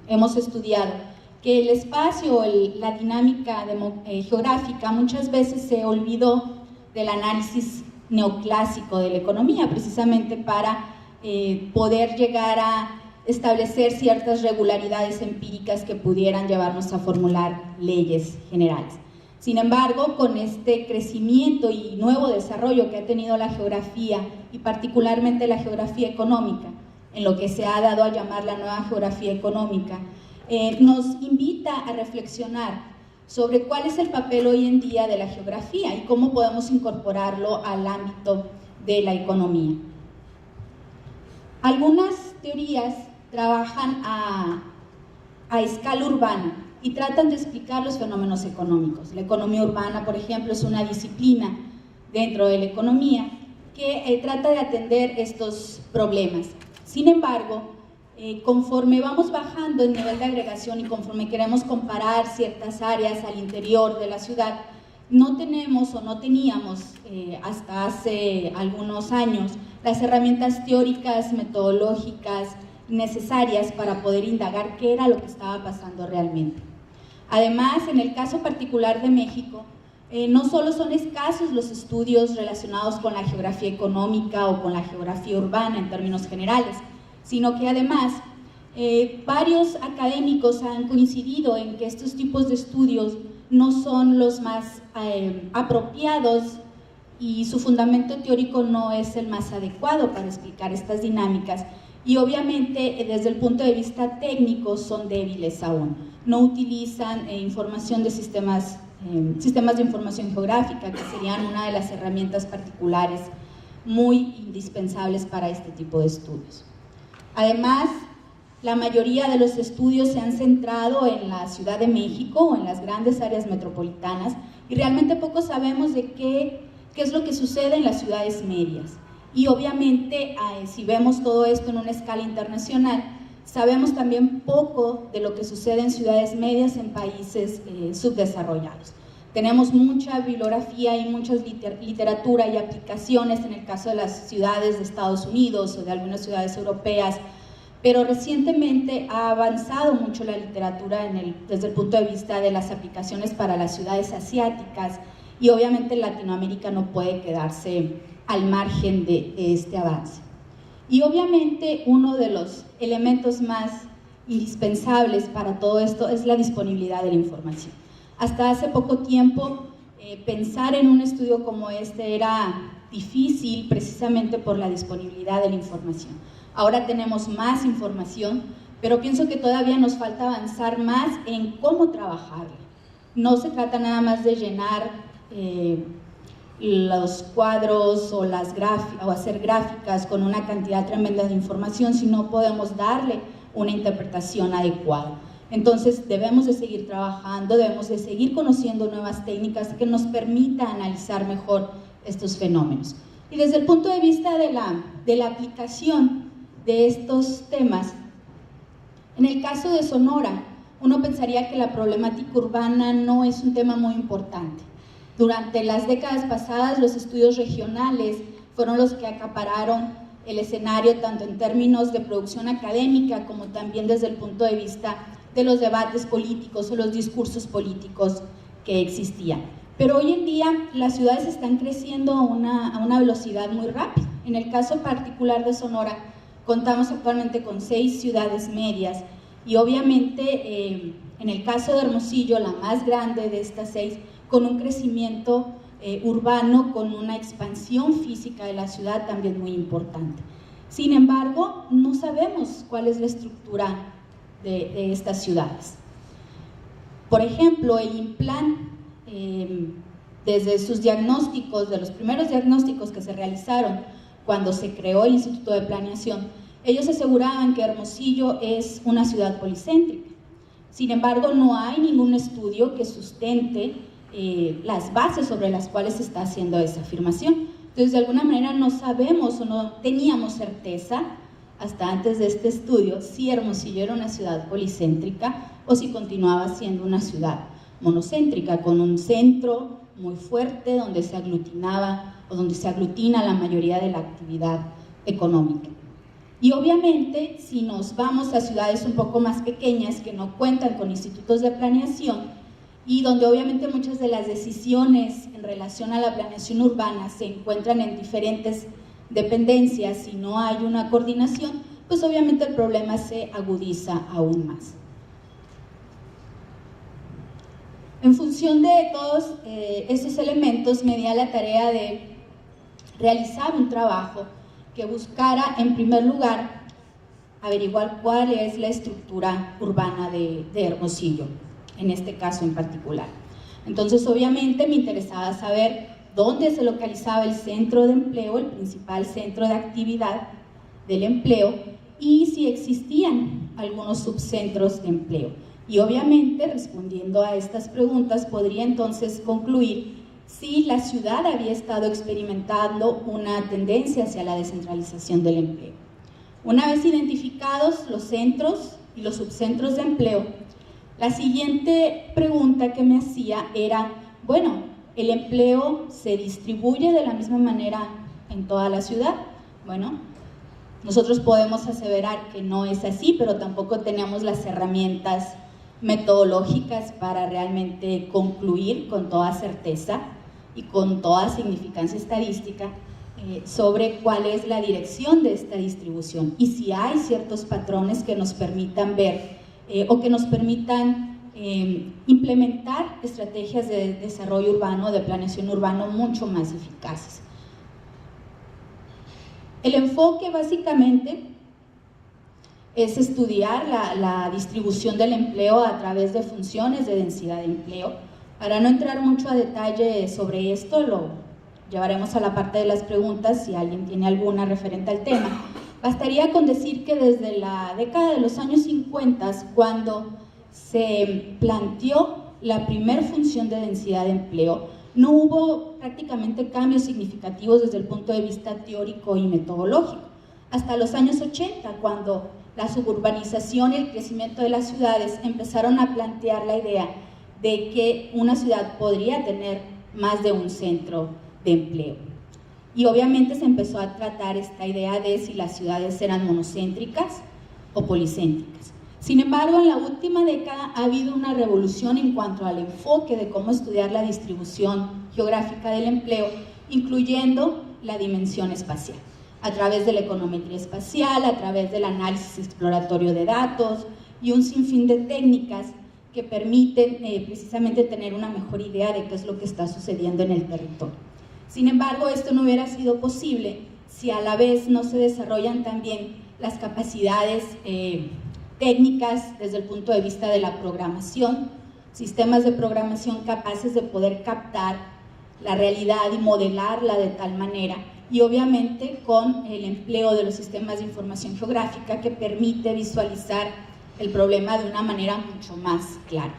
hemos estudiado, que el espacio, la dinámica geográfica muchas veces se olvidó del análisis neoclásico de la economía, precisamente para poder llegar a establecer ciertas regularidades empíricas que pudieran llevarnos a formular leyes generales. Sin embargo, con este crecimiento y nuevo desarrollo que ha tenido la geografía, y particularmente la geografía económica, en lo que se ha dado a llamar la nueva geografía económica, nos invita a reflexionar sobre cuál es el papel hoy en día de la geografía y cómo podemos incorporarlo al ámbito de la economía. Algunas teorías trabajan a escala urbana y tratan de explicar los fenómenos económicos. La economía urbana, por ejemplo, es una disciplina dentro de la economía que trata de atender estos problemas. Sin embargo, conforme vamos bajando el nivel de agregación y conforme queremos comparar ciertas áreas al interior de la ciudad, no tenemos o no teníamos hasta hace algunos años las herramientas teóricas, metodológicas necesarias para poder indagar qué era lo que estaba pasando realmente. Además, en el caso particular de México, no solo son escasos los estudios relacionados con la geografía económica o con la geografía urbana en términos generales, sino que además varios académicos han coincidido en que estos tipos de estudios no son los más apropiados y su fundamento teórico no es el más adecuado para explicar estas dinámicas, y obviamente desde el punto de vista técnico son débiles aún. No utilizan información de sistemas de información geográfica, que serían una de las herramientas particulares muy indispensables para este tipo de estudios. Además, la mayoría de los estudios se han centrado en la Ciudad de México o en las grandes áreas metropolitanas, y realmente poco sabemos de qué es lo que sucede en las ciudades medias. Y obviamente, si vemos todo esto en una escala internacional, sabemos también poco de lo que sucede en ciudades medias en países subdesarrollados. Tenemos mucha bibliografía y mucha literatura y aplicaciones en el caso de las ciudades de Estados Unidos o de algunas ciudades europeas, pero recientemente ha avanzado mucho la literatura desde el punto de vista de las aplicaciones para las ciudades asiáticas, y obviamente Latinoamérica no puede quedarse al margen de este avance. Y obviamente uno de los elementos más indispensables para todo esto es la disponibilidad de la información. Hasta hace poco tiempo pensar en un estudio como este era difícil precisamente por la disponibilidad de la información. Ahora tenemos más información, pero pienso que todavía nos falta avanzar más en cómo trabajarla. No se trata nada más de llenar los cuadros o hacer gráficas con una cantidad tremenda de información si no podemos darle una interpretación adecuada. Entonces debemos de seguir trabajando, debemos de seguir conociendo nuevas técnicas que nos permitan analizar mejor estos fenómenos. Y desde el punto de vista de la aplicación de estos temas, en el caso de Sonora, uno pensaría que la problemática urbana no es un tema muy importante. Durante las décadas pasadas, los estudios regionales fueron los que acapararon el escenario tanto en términos de producción académica como también desde el punto de vista de los debates políticos o los discursos políticos que existían. Pero hoy en día las ciudades están creciendo a una velocidad muy rápida. En el caso particular de Sonora, contamos actualmente con 6 ciudades medias, y obviamente en el caso de Hermosillo, la más grande de estas 6, con un crecimiento urbano, con una expansión física de la ciudad también muy importante. Sin embargo, no sabemos cuál es la estructura de estas ciudades. Por ejemplo, el INPLAN, desde sus diagnósticos, de los primeros diagnósticos que se realizaron cuando se creó el Instituto de Planeación, ellos aseguraban que Hermosillo es una ciudad policéntrica. Sin embargo, no hay ningún estudio que sustente las bases sobre las cuales se está haciendo esa afirmación. Entonces, de alguna manera no sabemos o no teníamos certeza hasta antes de este estudio si Hermosillo era una ciudad policéntrica o si continuaba siendo una ciudad monocéntrica, con un centro muy fuerte donde se aglutinaba o donde se aglutina la mayoría de la actividad económica. Y obviamente, si nos vamos a ciudades un poco más pequeñas que no cuentan con institutos de planeación y donde obviamente muchas de las decisiones en relación a la planeación urbana se encuentran en diferentes dependencias y no hay una coordinación, pues obviamente el problema se agudiza aún más. En función de todos esos elementos, me di a la tarea de realizar un trabajo que buscara, en primer lugar, averiguar cuál es la estructura urbana de Hermosillo, en este caso en particular. Entonces, obviamente, me interesaba saber dónde se localizaba el centro de empleo, el principal centro de actividad del empleo, y si existían algunos subcentros de empleo. Y obviamente, respondiendo a estas preguntas, podría entonces concluir si la ciudad había estado experimentando una tendencia hacia la descentralización del empleo. Una vez identificados los centros y los subcentros de empleo, la siguiente pregunta que me hacía era, bueno, ¿el empleo se distribuye de la misma manera en toda la ciudad? Bueno, nosotros podemos aseverar que no es así, pero tampoco tenemos las herramientas metodológicas para realmente concluir con toda certeza y con toda significancia estadística sobre cuál es la dirección de esta distribución y si hay ciertos patrones que nos permitan ver o que nos permitan implementar estrategias de desarrollo urbano, de planeación urbano mucho más eficaces. El enfoque básicamente es estudiar la distribución del empleo a través de funciones de densidad de empleo. Para no entrar mucho a detalle sobre esto, lo llevaremos a la parte de las preguntas si alguien tiene alguna referente al tema. Bastaría con decir que desde la década de los años 50, cuando se planteó la primer función de densidad de empleo, no hubo prácticamente cambios significativos desde el punto de vista teórico y metodológico. Hasta los años 80, cuando la suburbanización y el crecimiento de las ciudades empezaron a plantear la idea de que una ciudad podría tener más de un centro de empleo. Y obviamente se empezó a tratar esta idea de si las ciudades eran monocéntricas o policéntricas. Sin embargo, en la última década ha habido una revolución en cuanto al enfoque de cómo estudiar la distribución geográfica del empleo, incluyendo la dimensión espacial, a través de la econometría espacial, a través del análisis exploratorio de datos y un sinfín de técnicas que permiten precisamente tener una mejor idea de qué es lo que está sucediendo en el territorio. Sin embargo, esto no hubiera sido posible si a la vez no se desarrollan también las capacidades técnicas desde el punto de vista de la programación, sistemas de programación capaces de poder captar la realidad y modelarla de tal manera, y obviamente con el empleo de los sistemas de información geográfica que permite visualizar el problema de una manera mucho más clara.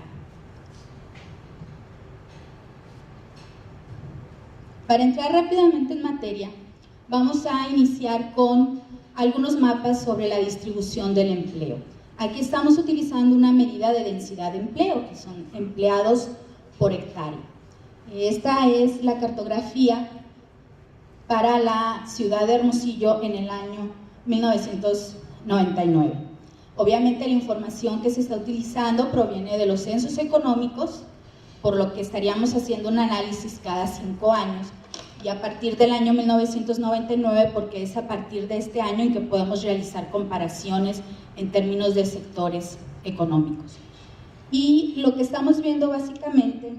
Para entrar rápidamente en materia, vamos a iniciar con algunos mapas sobre la distribución del empleo. Aquí estamos utilizando una medida de densidad de empleo, que son empleados por hectárea. Esta es la cartografía para la ciudad de Hermosillo en el año 1999. Obviamente la información que se está utilizando proviene de los censos económicos, por lo que estaríamos haciendo un análisis cada 5 años, y a partir del año 1999, porque es a partir de este año en que podemos realizar comparaciones en términos de sectores económicos. Y lo que estamos viendo básicamente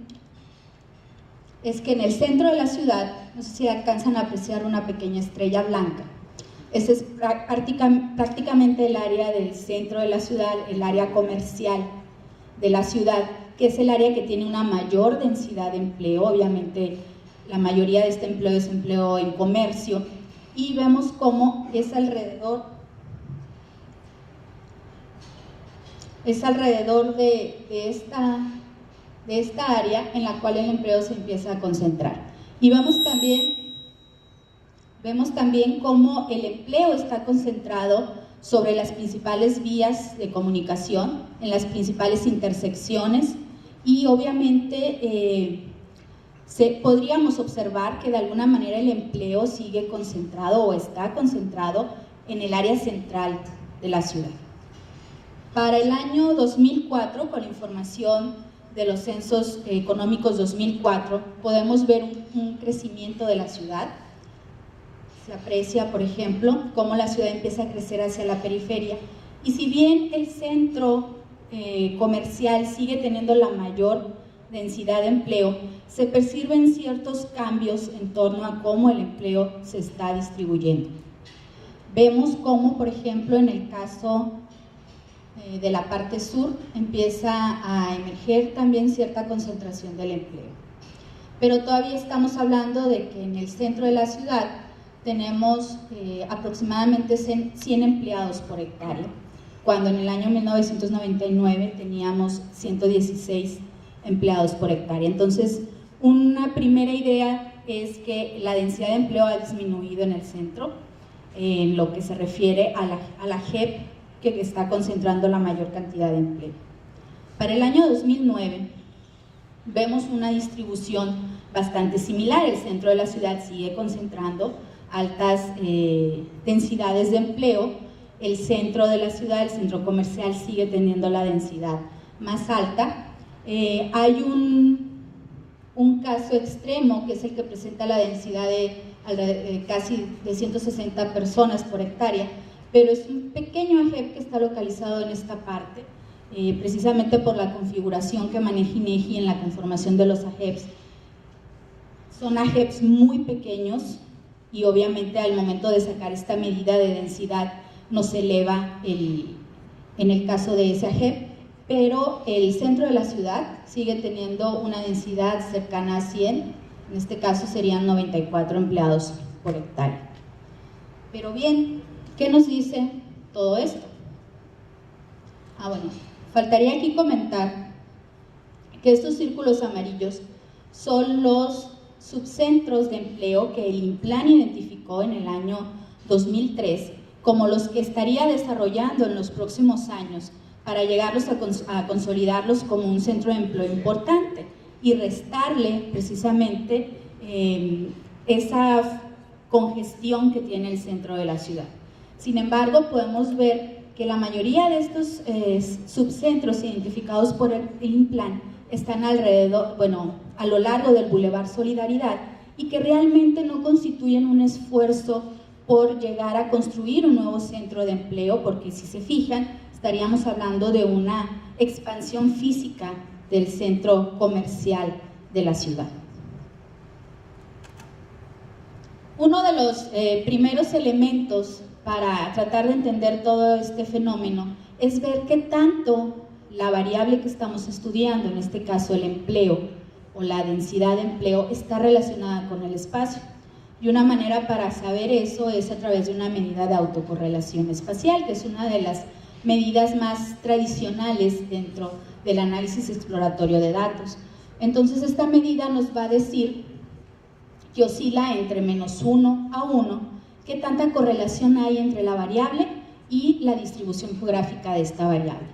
es que en el centro de la ciudad, no sé si alcanzan a apreciar una pequeña estrella blanca, ese es prácticamente el área del centro de la ciudad, el área comercial de la ciudad, que es el área que tiene una mayor densidad de empleo. Obviamente la mayoría de este empleo es empleo en comercio, y vemos cómo es alrededor de esta área en la cual el empleo se empieza a concentrar. Y vemos también cómo el empleo está concentrado sobre las principales vías de comunicación, en las principales intersecciones, y obviamente podríamos observar que de alguna manera el empleo sigue concentrado o está concentrado en el área central de la ciudad. Para el año 2004, con la información de los censos económicos 2004, podemos ver un crecimiento de la ciudad. Se aprecia, por ejemplo, cómo la ciudad empieza a crecer hacia la periferia, y si bien el centro comercial sigue teniendo la mayor densidad de empleo, se perciben ciertos cambios en torno a cómo el empleo se está distribuyendo. Vemos cómo, por ejemplo, en el caso de la parte sur empieza a emerger también cierta concentración del empleo. Pero todavía estamos hablando de que en el centro de la ciudad tenemos aproximadamente 100 empleados por hectárea, cuando en el año 1999 teníamos 116 empleados por hectárea. Entonces, una primera idea es que la densidad de empleo ha disminuido en el centro, en lo que se refiere a la JEP, que está concentrando la mayor cantidad de empleo. Para el año 2009 vemos una distribución bastante similar. El centro de la ciudad sigue concentrando altas densidades de empleo. El centro de la ciudad, el centro comercial, sigue teniendo la densidad más alta. Hay un caso extremo, que es el que presenta la densidad de casi de 160 personas por hectárea, pero es un pequeño AGEP que está localizado en esta parte, precisamente por la configuración que maneja INEGI en la conformación de los AGEPs. Son AGEPs muy pequeños y obviamente al momento de sacar esta medida de densidad no se eleva en el caso de ese AGEP, pero el centro de la ciudad sigue teniendo una densidad cercana a 100, en este caso serían 94 empleados por hectárea. Pero bien, ¿qué nos dice todo esto? Bueno, faltaría aquí comentar que estos círculos amarillos son los subcentros de empleo que el INPLAN identificó en el año 2003 como los que estaría desarrollando en los próximos años para llegarlos a consolidarlos como un centro de empleo importante y restarle precisamente esa congestión que tiene el centro de la ciudad. Sin embargo, podemos ver que la mayoría de estos subcentros identificados por el INPLAN están alrededor, a lo largo del Boulevard Solidaridad, y que realmente no constituyen un esfuerzo por llegar a construir un nuevo centro de empleo, porque si se fijan, estaríamos hablando de una expansión física del centro comercial de la ciudad. Uno de los primeros elementos para tratar de entender todo este fenómeno es ver qué tanto la variable que estamos estudiando, en este caso el empleo o la densidad de empleo, está relacionada con el espacio. Y una manera para saber eso es a través de una medida de autocorrelación espacial, que es una de las medidas más tradicionales dentro del análisis exploratorio de datos. Entonces, esta medida nos va a decir que oscila entre -1 a 1, qué tanta correlación hay entre la variable y la distribución geográfica de esta variable.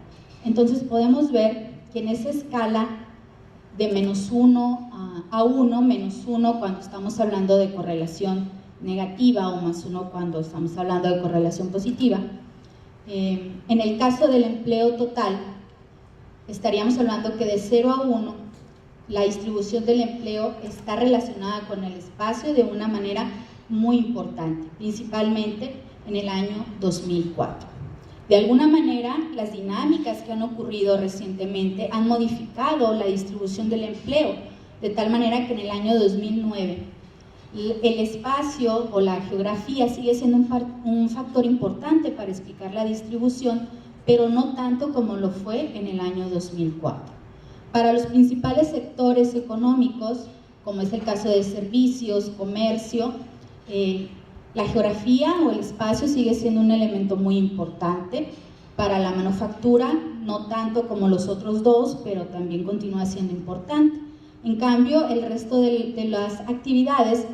Entonces, podemos ver que en esa escala de -1 a 1, -1 cuando estamos hablando de correlación negativa o +1 cuando estamos hablando de correlación positiva. En el caso del empleo total, estaríamos hablando que de 0 a 1, la distribución del empleo está relacionada con el espacio de una manera muy importante, principalmente en el año 2004. De alguna manera, las dinámicas que han ocurrido recientemente han modificado la distribución del empleo, de tal manera que en el año 2009 el espacio o la geografía sigue siendo un factor importante para explicar la distribución, pero no tanto como lo fue en el año 2004. Para los principales sectores económicos, como es el caso de servicios, comercio, la geografía o el espacio sigue siendo un elemento muy importante. Para la manufactura, no tanto como los otros dos, pero también continúa siendo importante. En cambio, el resto de las actividades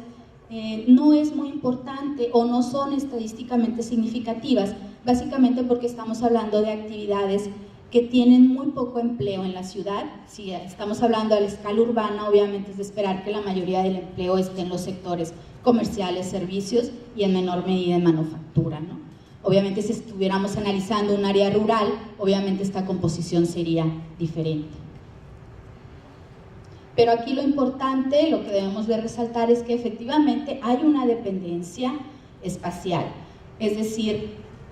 no es muy importante o no son estadísticamente significativas, básicamente porque estamos hablando de actividades que tienen muy poco empleo en la ciudad. Si estamos hablando a la escala urbana, obviamente es de esperar que la mayoría del empleo esté en los sectores comerciales, servicios y en menor medida en manufactura, ¿no? Obviamente si estuviéramos analizando un área rural, obviamente esta composición sería diferente. Pero aquí lo importante, lo que debemos de resaltar es que efectivamente hay una dependencia espacial, es decir,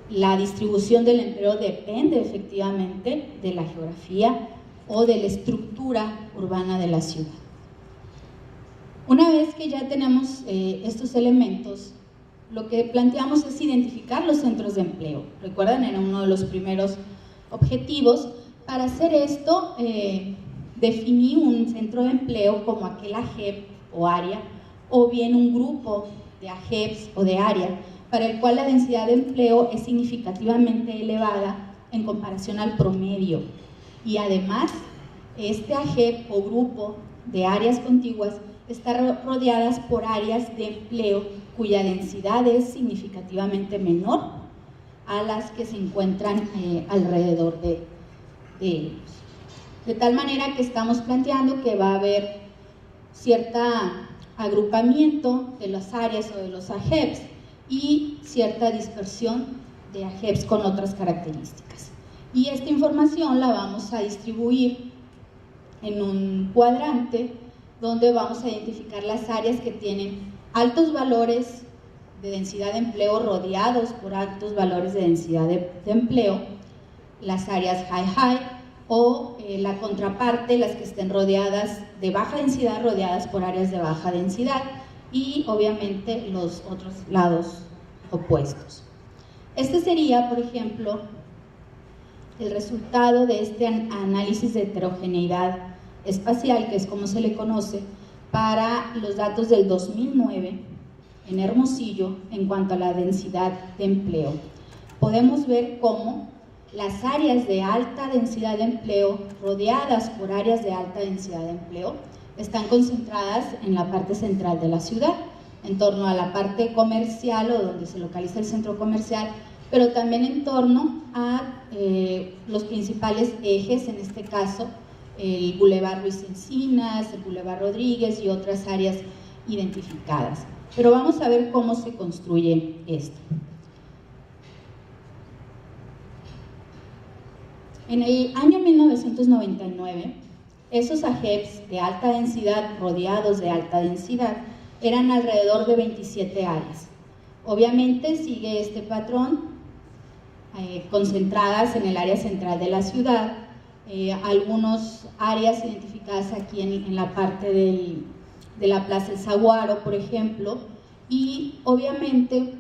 la distribución del empleo depende efectivamente de la geografía o de la estructura urbana de la ciudad. Una vez que ya tenemos estos elementos, lo que planteamos es identificar los centros de empleo. Recuerdan, era uno de los primeros objetivos. Para hacer esto, definí un centro de empleo como aquel AGEP o área, o bien un grupo de AGEPs o de área, para el cual la densidad de empleo es significativamente elevada en comparación al promedio. Y además, este AGEP o grupo de áreas contiguas está rodeadas por áreas de empleo cuya densidad es significativamente menor a las que se encuentran alrededor de ellos. De tal manera que estamos planteando que va a haber cierto agrupamiento de las áreas o de los AGEPs y cierta dispersión de AGEPs con otras características. Y esta información la vamos a distribuir en un cuadrante donde vamos a identificar las áreas que tienen altos valores de densidad de empleo rodeados por altos valores de densidad de empleo, las áreas high o la contraparte, las que estén rodeadas de baja densidad, rodeadas por áreas de baja densidad, y obviamente los otros lados opuestos. Este sería, por ejemplo, el resultado de este análisis de heterogeneidad espacial, que es como se le conoce, para los datos del 2009 en Hermosillo en cuanto a la densidad de empleo. Podemos ver cómo las áreas de alta densidad de empleo, rodeadas por áreas de alta densidad de empleo, están concentradas en la parte central de la ciudad, en torno a la parte comercial o donde se localiza el centro comercial, pero también en torno a los principales ejes, en este caso, el Boulevard Luis Encinas, el Boulevard Rodríguez y otras áreas identificadas. Pero vamos a ver cómo se construye esto. En el año 1999, esos AGEPs de alta densidad, rodeados de alta densidad, eran alrededor de 27 áreas. Obviamente sigue este patrón, concentradas en el área central de la ciudad, algunas áreas identificadas aquí en la parte de la Plaza El Saguaro, por ejemplo, y obviamente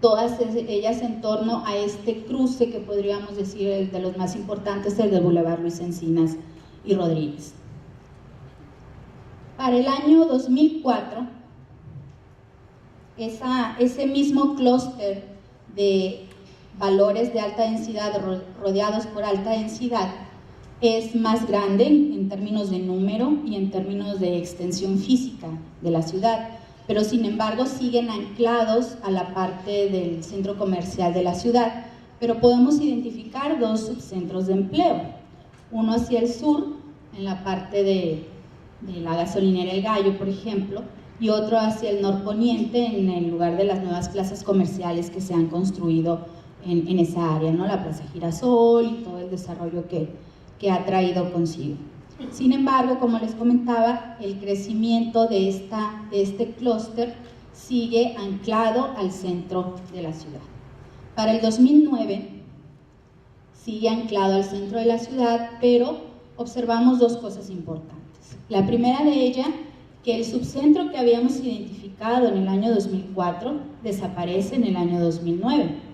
todas ellas en torno a este cruce que podríamos decir el de los más importantes, el del Boulevard Luis Encinas y Rodríguez. Para el año 2004, ese mismo clúster de valores de alta densidad rodeados por alta densidad es más grande en términos de número y en términos de extensión física de la ciudad, pero sin embargo siguen anclados a la parte del centro comercial de la ciudad, pero podemos identificar dos subcentros de empleo, uno hacia el sur, en la parte de la gasolinera El Gallo, por ejemplo, y otro hacia el norponiente, en el lugar de las nuevas plazas comerciales que se han construido en esa área, ¿no? La Plaza Girasol y todo el desarrollo que ha traído consigo. Sin embargo, como les comentaba, el crecimiento de este clúster sigue anclado al centro de la ciudad. Para el 2009 sigue anclado al centro de la ciudad, pero observamos dos cosas importantes. La primera de ellas, que el subcentro que habíamos identificado en el año 2004 desaparece en el año 2009.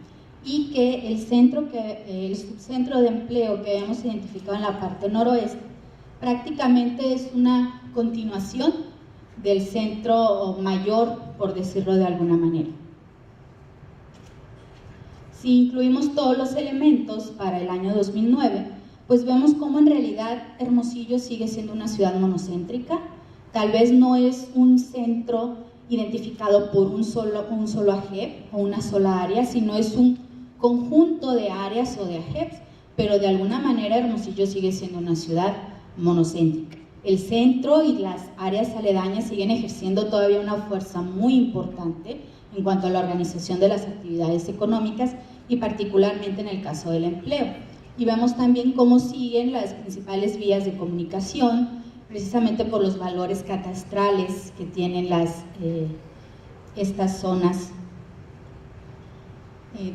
Y que el subcentro de empleo que habíamos identificado en la parte noroeste prácticamente es una continuación del centro mayor, por decirlo de alguna manera. Si incluimos todos los elementos para el año 2009, pues vemos cómo en realidad Hermosillo sigue siendo una ciudad monocéntrica. Tal vez no es un centro identificado por un solo AGEP o una sola área, sino es un conjunto de áreas o de AGEPs, pero de alguna manera Hermosillo sigue siendo una ciudad monocéntrica. El centro y las áreas aledañas siguen ejerciendo todavía una fuerza muy importante en cuanto a la organización de las actividades económicas y particularmente en el caso del empleo. Y vemos también cómo siguen las principales vías de comunicación, precisamente por los valores catastrales que tienen estas zonas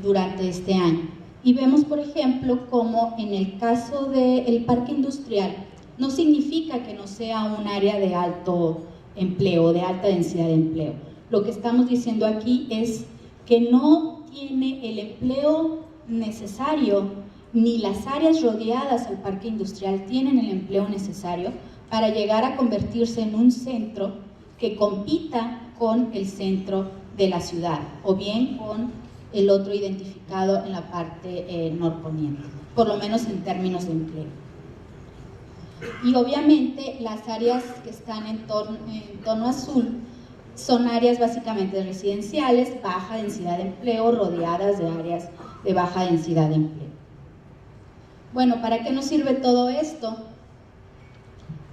durante este año. Y vemos, por ejemplo, cómo en el caso del parque industrial no significa que no sea un área de alto empleo, de alta densidad de empleo. Lo que estamos diciendo aquí es que no tiene el empleo necesario, ni las áreas rodeadas al parque industrial tienen el empleo necesario para llegar a convertirse en un centro que compita con el centro de la ciudad, o bien con el otro identificado en la parte norponiente, por lo menos en términos de empleo. Y obviamente las áreas que están en tono azul son áreas básicamente residenciales, baja densidad de empleo, rodeadas de áreas de baja densidad de empleo. Bueno, ¿para qué nos sirve todo esto?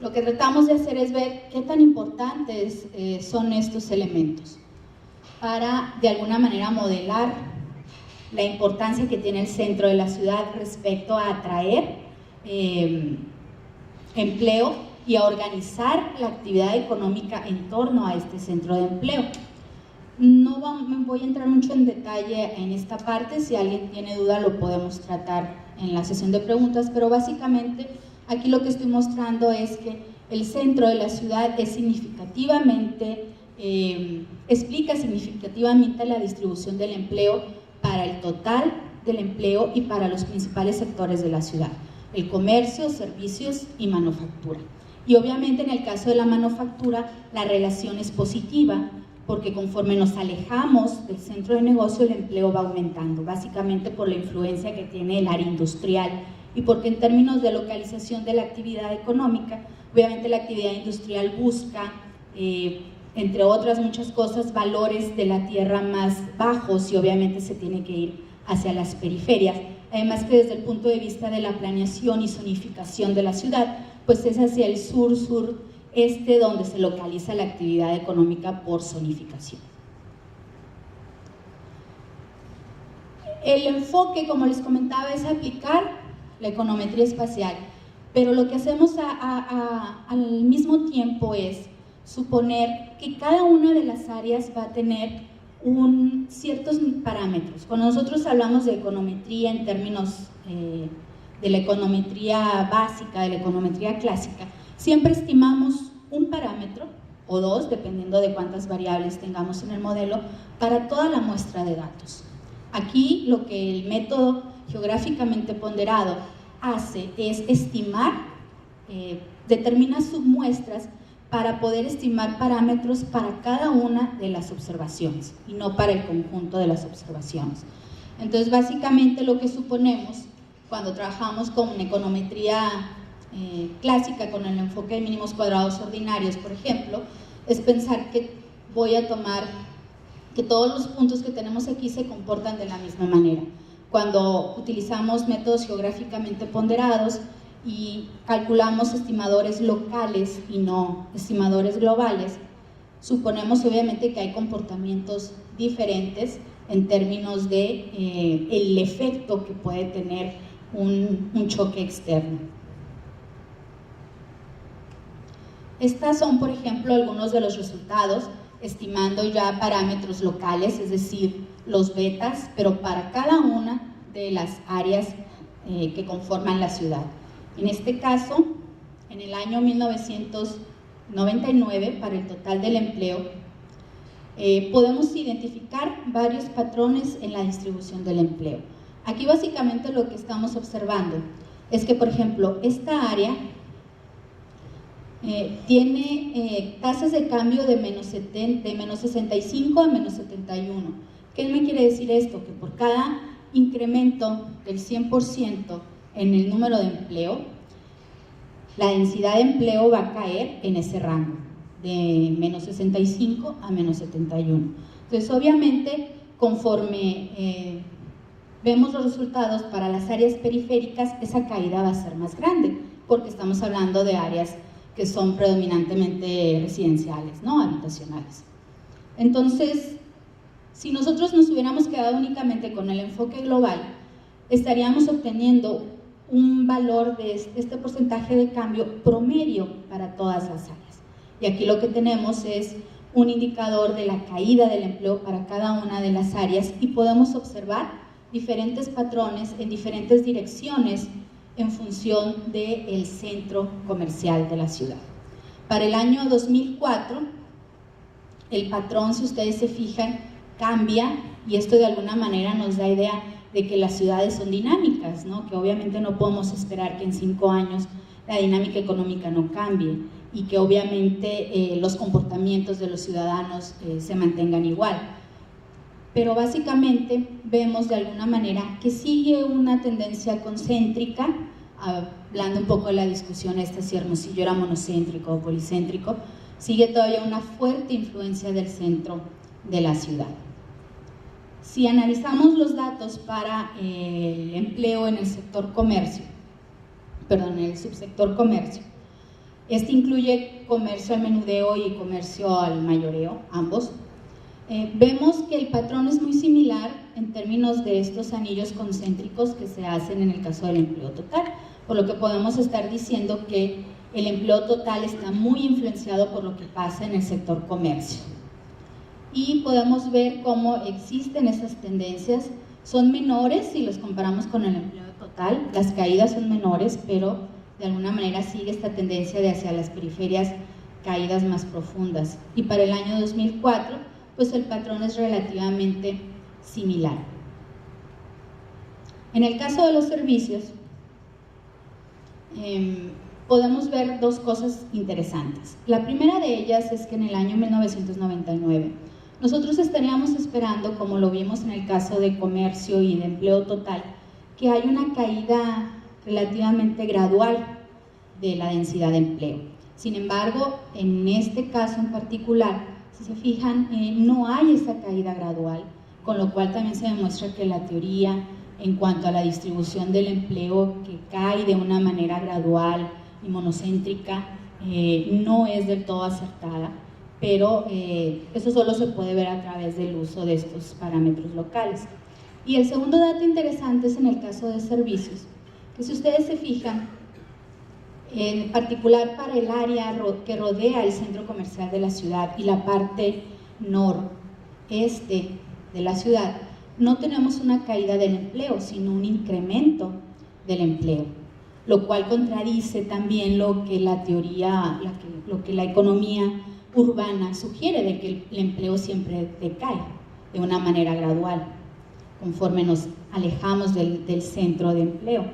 Lo que tratamos de hacer es ver qué tan importantes son estos elementos para, de alguna manera, modelar la importancia que tiene el centro de la ciudad respecto a atraer empleo y a organizar la actividad económica en torno a este centro de empleo. No voy a entrar mucho en detalle en esta parte, si alguien tiene duda lo podemos tratar en la sesión de preguntas, pero básicamente aquí lo que estoy mostrando es que el centro de la ciudad es significativamente, explica significativamente la distribución del empleo para el total del empleo y para los principales sectores de la ciudad, el comercio, servicios y manufactura. Y obviamente en el caso de la manufactura la relación es positiva, porque conforme nos alejamos del centro de negocio el empleo va aumentando, básicamente por la influencia que tiene el área industrial y porque en términos de localización de la actividad económica, obviamente la actividad industrial busca, entre otras muchas cosas, valores de la tierra más bajos y obviamente se tiene que ir hacia las periferias. Además que desde el punto de vista de la planeación y zonificación de la ciudad, pues es hacia el sur-sureste donde se localiza la actividad económica por zonificación. El enfoque, como les comentaba, es aplicar la econometría espacial, pero lo que hacemos al mismo tiempo es suponer que cada una de las áreas va a tener ciertos parámetros. Cuando nosotros hablamos de econometría en términos de la econometría básica, de la econometría clásica, siempre estimamos un parámetro o dos, dependiendo de cuántas variables tengamos en el modelo, para toda la muestra de datos. Aquí lo que el método geográficamente ponderado hace es estimar, determina submuestras para poder estimar parámetros para cada una de las observaciones y no para el conjunto de las observaciones. Entonces, básicamente lo que suponemos cuando trabajamos con econometría clásica, con el enfoque de mínimos cuadrados ordinarios, por ejemplo, es pensar que voy a tomar que todos los puntos que tenemos aquí se comportan de la misma manera. Cuando utilizamos métodos geográficamente ponderados y calculamos estimadores locales y no estimadores globales, suponemos obviamente que hay comportamientos diferentes en términos de el efecto que puede tener un choque externo. Estas son, por ejemplo, algunos de los resultados, estimando ya parámetros locales, es decir, los betas, pero para cada una de las áreas que conforman la ciudad. En este caso, en el año 1999, para el total del empleo, podemos identificar varios patrones en la distribución del empleo. Aquí básicamente lo que estamos observando es que, por ejemplo, esta área tiene tasas de cambio de menos 65 a menos 71. ¿Qué me quiere decir esto? Que por cada incremento del 100% en el número de empleo, la densidad de empleo va a caer en ese rango, de menos 65 a menos 71. Entonces, obviamente, conforme vemos los resultados para las áreas periféricas, esa caída va a ser más grande, porque estamos hablando de áreas que son predominantemente residenciales, ¿no? Habitacionales. Entonces, Si nosotros nos hubiéramos quedado únicamente con el enfoque global, estaríamos obteniendo un valor de este porcentaje de cambio promedio para todas las áreas. Y aquí lo que tenemos es un indicador de la caída del empleo para cada una de las áreas y podemos observar diferentes patrones en diferentes direcciones en función del centro comercial de la ciudad. Para el año 2004, el patrón, si ustedes se fijan, cambia, y esto de alguna manera nos da idea de que las ciudades son dinámicas, ¿no? Que obviamente no podemos esperar que en 5 años la dinámica económica no cambie y que obviamente los comportamientos de los ciudadanos se mantengan igual. Pero básicamente vemos de alguna manera que sigue una tendencia concéntrica, hablando un poco de la discusión esta si Hermosillo era monocéntrico o policéntrico, sigue todavía una fuerte influencia del centro de la ciudad. Si analizamos los datos para el empleo en el sector comercio, en el subsector comercio, este incluye comercio al menudeo y comercio al mayoreo, ambos. Vemos que el patrón es muy similar en términos de estos anillos concéntricos que se hacen en el caso del empleo total, por lo que podemos estar diciendo que el empleo total está muy influenciado por lo que pasa en el sector comercio. Y podemos ver cómo existen esas tendencias, son menores si los comparamos con el empleo total, las caídas son menores, pero de alguna manera sigue esta tendencia de hacia las periferias caídas más profundas. Y para el año 2004, pues el patrón es relativamente similar. En el caso de los servicios, podemos ver dos cosas interesantes. La primera de ellas es que en el año 1999, nosotros estaríamos esperando, como lo vimos en el caso de comercio y de empleo total, que hay una caída relativamente gradual de la densidad de empleo. Sin embargo, en este caso en particular, si se fijan, no hay esa caída gradual, con lo cual también se demuestra que la teoría en cuanto a la distribución del empleo que cae de una manera gradual y monocéntrica no es del todo acertada, pero eso solo se puede ver a través del uso de estos parámetros locales. Y el segundo dato interesante es en el caso de servicios, que si ustedes se fijan, en particular para el área que rodea el centro comercial de la ciudad y la parte noreste de la ciudad, no tenemos una caída del empleo, sino un incremento del empleo, lo cual contradice también lo que la teoría, lo que la economía urbana sugiere, de que el empleo siempre decae de una manera gradual, conforme nos alejamos del centro de empleo.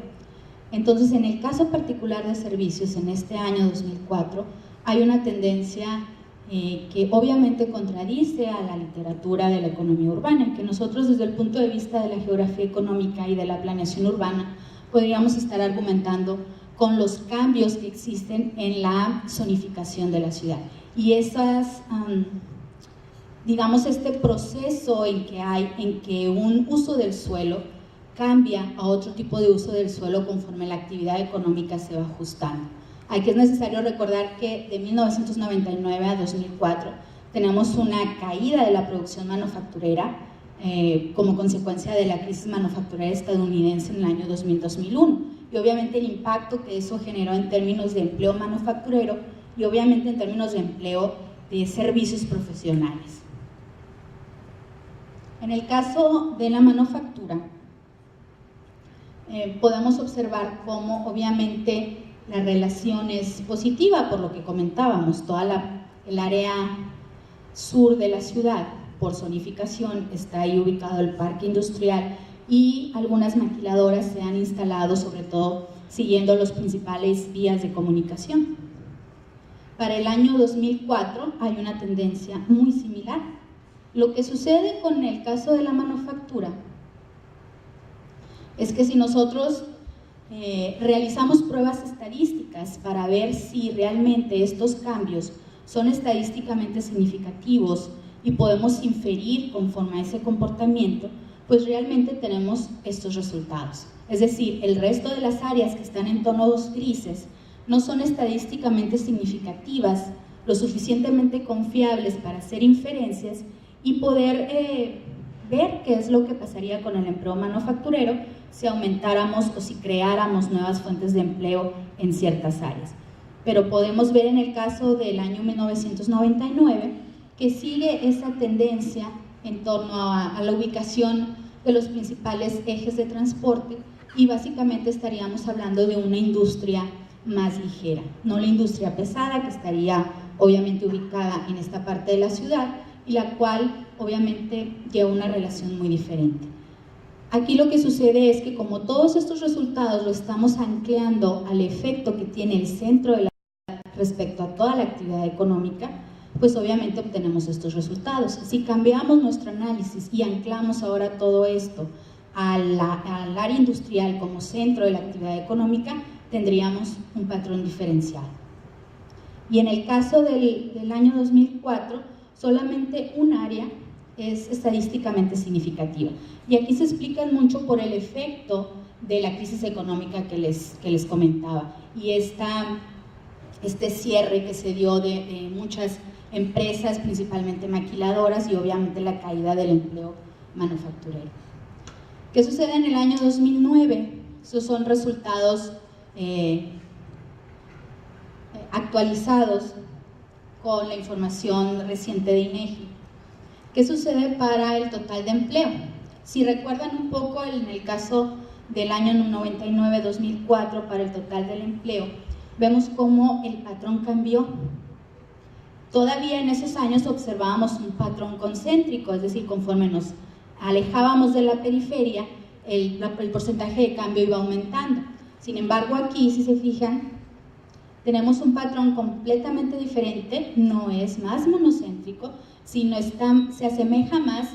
Entonces, en el caso particular de servicios, en este año 2004, hay una tendencia que obviamente contradice a la literatura de la economía urbana, que nosotros desde el punto de vista de la geografía económica y de la planeación urbana podríamos estar argumentando con los cambios que existen en la zonificación de la ciudad. Y esas, digamos, este proceso en que un uso del suelo cambia a otro tipo de uso del suelo conforme la actividad económica se va ajustando. Aquí es necesario recordar que de 1999 a 2004 tenemos una caída de la producción manufacturera como consecuencia de la crisis manufacturera estadounidense en el año 2000-2001, y obviamente el impacto que eso generó en términos de empleo manufacturero y obviamente en términos de empleo de servicios profesionales. En el caso de la manufactura, podemos observar cómo obviamente la relación es positiva, por lo que comentábamos, el área sur de la ciudad, por zonificación, está ahí ubicado el parque industrial y algunas maquiladoras se han instalado, sobre todo siguiendo las principales vías de comunicación. Para el año 2004 hay una tendencia muy similar. Lo que sucede con el caso de la manufactura es que si nosotros realizamos pruebas estadísticas para ver si realmente estos cambios son estadísticamente significativos y podemos inferir conforme a ese comportamiento, pues realmente tenemos estos resultados. Es decir, el resto de las áreas que están en tonos grises no son estadísticamente significativas, lo suficientemente confiables para hacer inferencias y poder ver qué es lo que pasaría con el empleo manufacturero si aumentáramos o si creáramos nuevas fuentes de empleo en ciertas áreas. Pero podemos ver en el caso del año 1999 que sigue esa tendencia en torno a la ubicación de los principales ejes de transporte, y básicamente estaríamos hablando de una industria más ligera, no la industria pesada, que estaría obviamente ubicada en esta parte de la ciudad y la cual obviamente lleva una relación muy diferente. Aquí lo que sucede es que como todos estos resultados lo estamos ancleando al efecto que tiene el centro de la ciudad respecto a toda la actividad económica, pues obviamente obtenemos estos resultados. Si cambiamos nuestro análisis y anclamos ahora todo esto al área industrial como centro de la actividad económica, tendríamos un patrón diferencial. Y en el caso del año 2004, solamente un área es estadísticamente significativa. Y aquí se explica mucho por el efecto de la crisis económica que les comentaba, y este cierre que se dio de muchas empresas, principalmente maquiladoras, y obviamente la caída del empleo manufacturero. ¿Qué sucede en el año 2009? Esos son resultados actualizados con la información reciente de INEGI. ¿Qué sucede para el total de empleo? Si recuerdan un poco en el caso del año 99-2004 para el total del empleo, vemos cómo el patrón cambió. Todavía en esos años observábamos un patrón concéntrico, es decir, conforme nos alejábamos de la periferia, el porcentaje de cambio iba aumentando. Sin embargo, aquí, si se fijan, tenemos un patrón completamente diferente, no es más monocéntrico, sino se asemeja más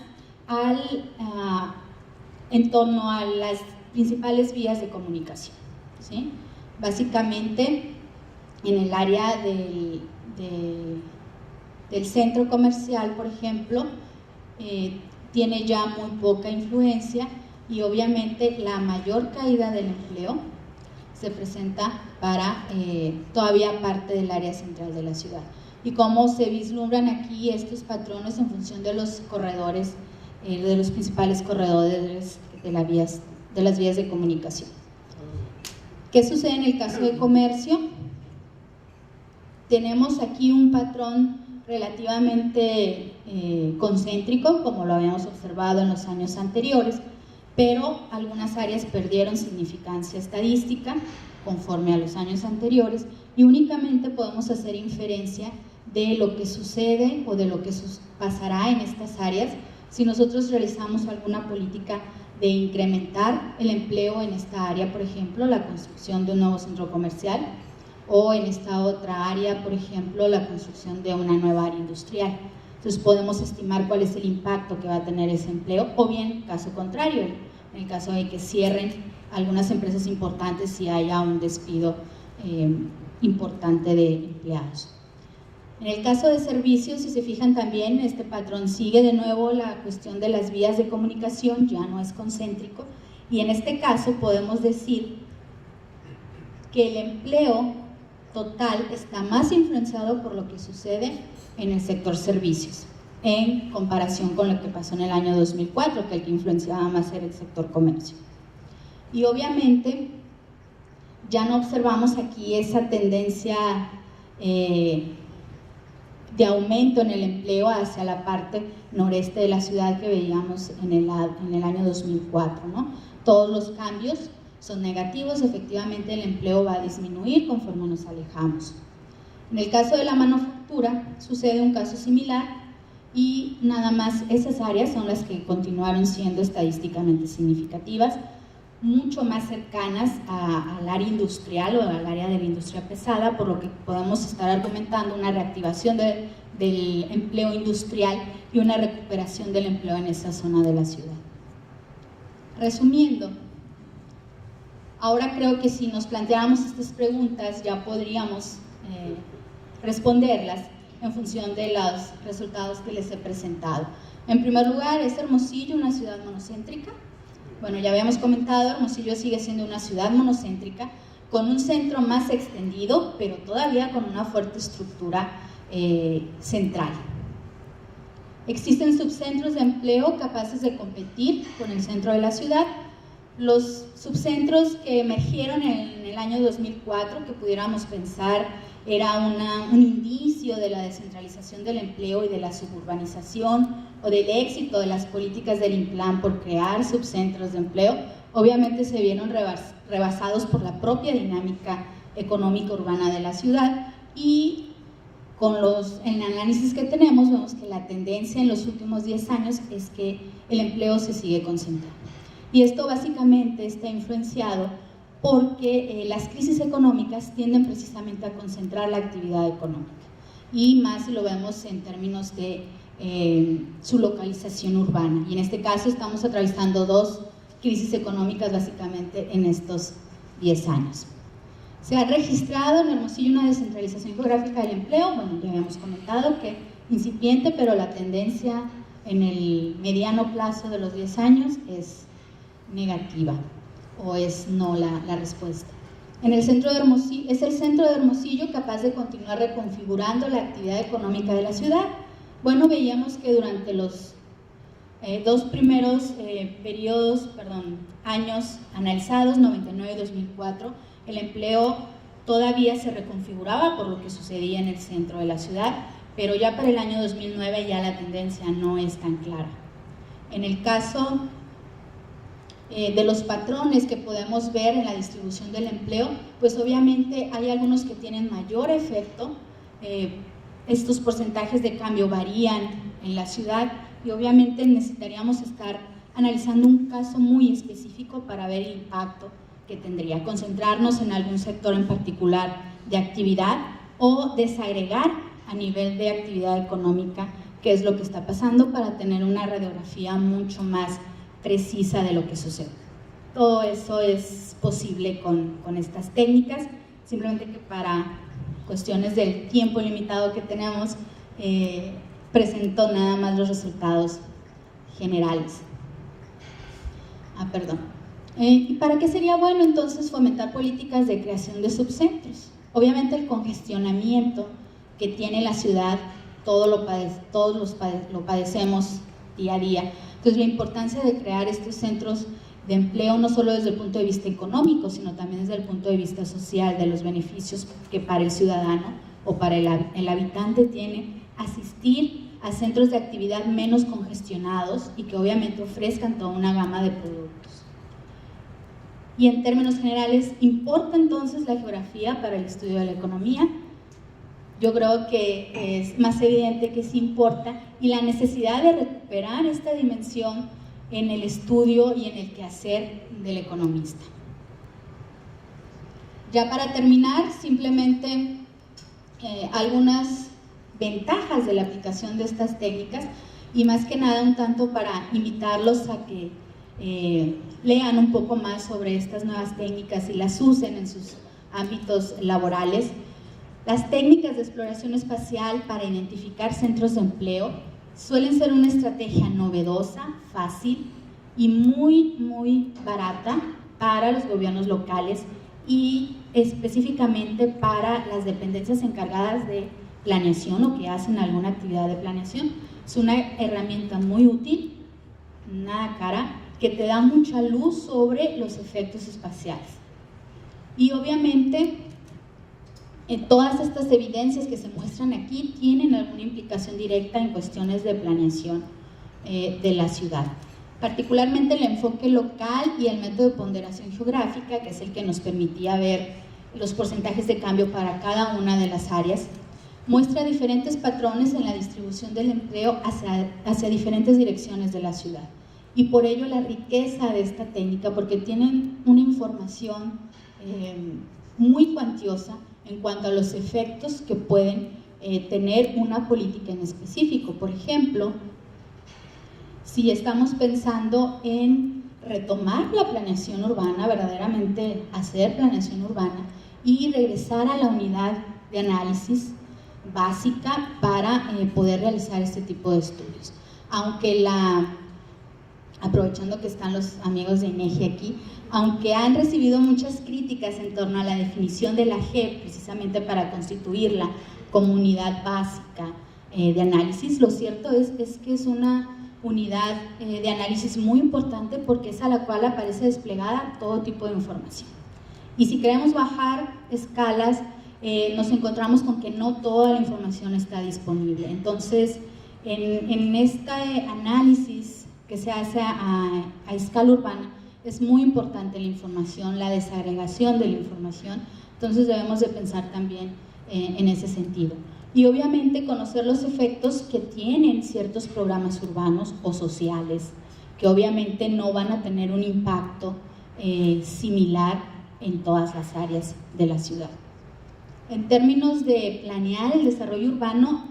en torno a las principales vías de comunicación, ¿sí? Básicamente, en el área del centro comercial, por ejemplo, tiene ya muy poca influencia, y obviamente la mayor caída del empleo se presenta para todavía parte del área central de la ciudad. Y cómo se vislumbran aquí estos patrones en función de los corredores, de los principales corredores de las vías de comunicación. ¿Qué sucede en el caso de comercio? Tenemos aquí un patrón relativamente concéntrico, como lo habíamos observado en los años anteriores, pero algunas áreas perdieron significancia estadística conforme a los años anteriores, y únicamente podemos hacer inferencia de lo que sucede o de lo que pasará en estas áreas si nosotros realizamos alguna política de incrementar el empleo en esta área, por ejemplo, la construcción de un nuevo centro comercial, o en esta otra área, por ejemplo, la construcción de una nueva área industrial. Entonces podemos estimar cuál es el impacto que va a tener ese empleo, o bien caso contrario, en el caso de que cierren algunas empresas importantes y haya un despido importante de empleados. En el caso de servicios, si se fijan también, este patrón sigue de nuevo la cuestión de las vías de comunicación, ya no es concéntrico, y en este caso podemos decir que el empleo total está más influenciado por lo que sucede en el sector servicios, en comparación con lo que pasó en el año 2004, que el que influenciaba más era el sector comercio. Y obviamente ya no observamos aquí esa tendencia de aumento en el empleo hacia la parte noreste de la ciudad que veíamos en el año 2004, ¿no? Todos los cambios son negativos, efectivamente el empleo va a disminuir conforme nos alejamos. En el caso de la manufactura sucede un caso similar, y nada más esas áreas son las que continuaron siendo estadísticamente significativas, mucho más cercanas al área industrial o al área de la industria pesada, por lo que podemos estar argumentando una reactivación del empleo industrial y una recuperación del empleo en esa zona de la ciudad. Resumiendo, ahora creo que si nos planteáramos estas preguntas ya podríamos responderlas en función de los resultados que les he presentado. En primer lugar, ¿es Hermosillo una ciudad monocéntrica? Bueno, ya habíamos comentado, Hermosillo sigue siendo una ciudad monocéntrica con un centro más extendido, pero todavía con una fuerte estructura central. Existen subcentros de empleo capaces de competir con el centro de la ciudad. Los subcentros que emergieron en el año 2004, que pudiéramos pensar era un indicio de la descentralización del empleo y de la suburbanización o del éxito de las políticas del Implan por crear subcentros de empleo, obviamente se vieron rebasados por la propia dinámica económica urbana de la ciudad, y en el análisis que tenemos vemos que la tendencia en los últimos 10 años es que el empleo se sigue concentrando. Y esto básicamente está influenciado porque las crisis económicas tienden precisamente a concentrar la actividad económica, y más si lo vemos en términos de su localización urbana. Y en este caso estamos atravesando 2 crisis económicas básicamente en estos 10 años. Se ha registrado en Hermosillo una descentralización geográfica del empleo, bueno, ya habíamos comentado que incipiente, pero la tendencia en el mediano plazo de los 10 años es negativa, o es no la respuesta. En el centro de Hermosillo, es el centro de Hermosillo capaz de continuar reconfigurando la actividad económica de la ciudad. Bueno, veíamos que durante los 2 primeros años analizados, 99 y 2004, el empleo todavía se reconfiguraba por lo que sucedía en el centro de la ciudad, pero ya para el año 2009 ya la tendencia no es tan clara. En el caso de los patrones que podemos ver en la distribución del empleo, pues obviamente hay algunos que tienen mayor efecto. Estos porcentajes de cambio varían en la ciudad y obviamente necesitaríamos estar analizando un caso muy específico para ver el impacto que tendría, concentrarnos en algún sector en particular de actividad o desagregar a nivel de actividad económica qué es lo que está pasando para tener una radiografía mucho más precisa de lo que sucede. Todo eso es posible con estas técnicas, simplemente que para cuestiones del tiempo limitado que tenemos, presento nada más los resultados generales. ¿Y para qué sería bueno entonces fomentar políticas de creación de subcentros? Obviamente el congestionamiento que tiene la ciudad, todos lo padecemos día a día. Entonces la importancia de crear estos centros de empleo no solo desde el punto de vista económico, sino también desde el punto de vista social, de los beneficios que para el ciudadano o para el habitante tiene asistir a centros de actividad menos congestionados y que obviamente ofrezcan toda una gama de productos. Y en términos generales, ¿importa entonces la geografía para el estudio de la economía? Yo creo que es más evidente que sí importa, y la necesidad de recuperar esta dimensión en el estudio y en el quehacer del economista. Ya para terminar, simplemente algunas ventajas de la aplicación de estas técnicas, y más que nada un tanto para invitarlos a que lean un poco más sobre estas nuevas técnicas y las usen en sus ámbitos laborales. Las técnicas de exploración espacial para identificar centros de empleo suelen ser una estrategia novedosa, fácil y muy barata para los gobiernos locales y específicamente para las dependencias encargadas de planeación o que hacen alguna actividad de planeación. Es una herramienta muy útil, nada cara, que te da mucha luz sobre los efectos espaciales. Y obviamente todas estas evidencias que se muestran aquí tienen alguna implicación directa en cuestiones de planeación de la ciudad. Particularmente el enfoque local y el método de ponderación geográfica, que es el que nos permitía ver los porcentajes de cambio para cada una de las áreas, muestra diferentes patrones en la distribución del empleo hacia diferentes direcciones de la ciudad. Y por ello la riqueza de esta técnica, porque tienen una información muy cuantiosa en cuanto a los efectos que pueden tener una política en específico. Por ejemplo, si estamos pensando en retomar la planeación urbana, verdaderamente hacer planeación urbana y regresar a la unidad de análisis básica para poder realizar este tipo de estudios. Aunque aprovechando que están los amigos de INEGI aquí, aunque han recibido muchas críticas en torno a la definición de la JEP, precisamente para constituirla como unidad básica de análisis. Lo cierto es que es una unidad de análisis muy importante porque es a la cual aparece desplegada todo tipo de información. Y si queremos bajar escalas, nos encontramos con que no toda la información está disponible. Entonces, en este análisis que se hace a escala urbana, es muy importante la información, la desagregación de la información. Entonces debemos de pensar también en ese sentido. Y obviamente conocer los efectos que tienen ciertos programas urbanos o sociales, que obviamente no van a tener un impacto similar en todas las áreas de la ciudad. En términos de planear el desarrollo urbano,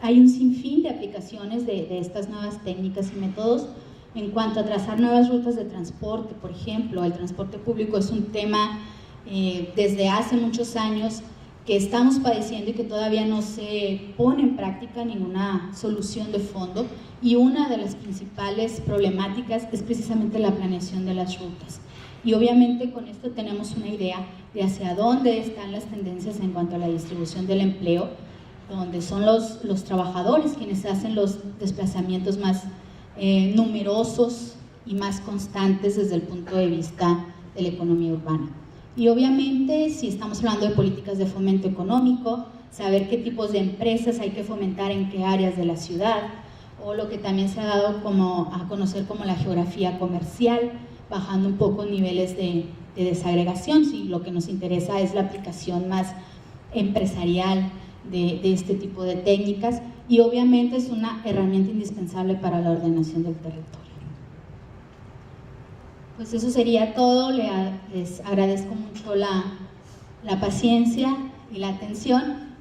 hay un sinfín de aplicaciones de estas nuevas técnicas y métodos en cuanto a trazar nuevas rutas de transporte. Por ejemplo, el transporte público es un tema desde hace muchos años que estamos padeciendo y que todavía no se pone en práctica ninguna solución de fondo, y una de las principales problemáticas es precisamente la planeación de las rutas. Y obviamente con esto tenemos una idea de hacia dónde están las tendencias en cuanto a la distribución del empleo, donde son los trabajadores quienes hacen los desplazamientos más numerosos y más constantes desde el punto de vista de la economía urbana. Y obviamente, si estamos hablando de políticas de fomento económico, saber qué tipos de empresas hay que fomentar en qué áreas de la ciudad, o lo que también se ha dado a conocer como la geografía comercial, bajando un poco niveles de desagregación, si lo que nos interesa es la aplicación más empresarial de este tipo de técnicas, y obviamente es una herramienta indispensable para la ordenación del territorio. Pues eso sería todo. Les agradezco mucho la paciencia y la atención.